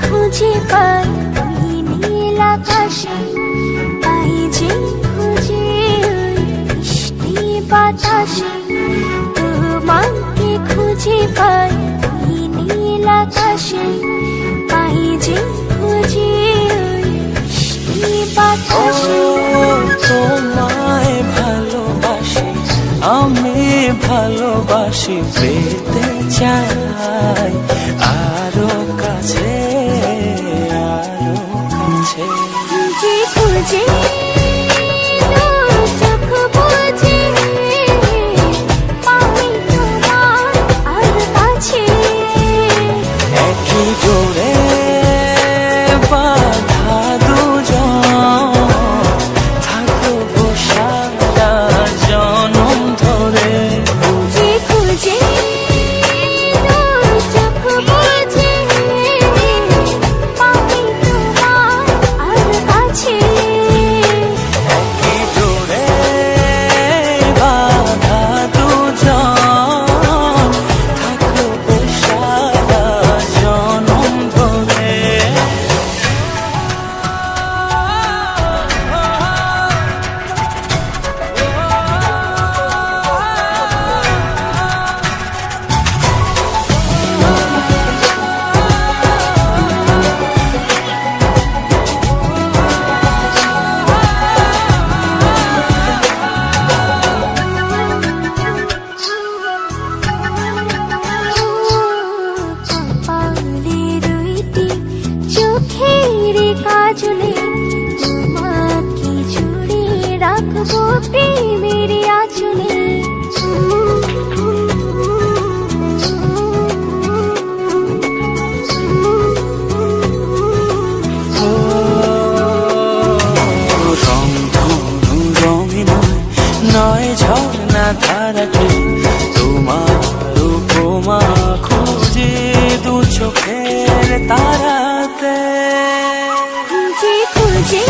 খুঁজে পাই নীল আকাশে, পাই যে খুঁজে ওই মিষ্টি বাতাসে। তোমাকে খুঁজে পাই নীল আকাশে, পাই যে খুঁজে ওই মিষ্টি বাতাসে। তোমায় ভালোবাসি, আমি ভালোবাসি, পেতে চাই আরো কাছে, আরো কাছে। যে খুঁজে চোখ বুঝে, পাই তোমার আর কাছে। একই জোরে বাঁধা দুজন, থাকবো সারা জনম ধরে। যে খুঁজে চোখ বুঝে, পাই তোমার আর কাছে। একই জোরে বাঁধা দুজন, থাকবো সারা জনম ধরে। কপালে দুইটি চোখের কাজলে, তোমাকে জুড়ে রাখবো প্রেমের আঁচলে। রং ধনু রঙে নয়, নয় ঝর্ণা ধারাতে, তোমার উপমা খুঁজে দু চোখের তারাতে। যে খুঁজে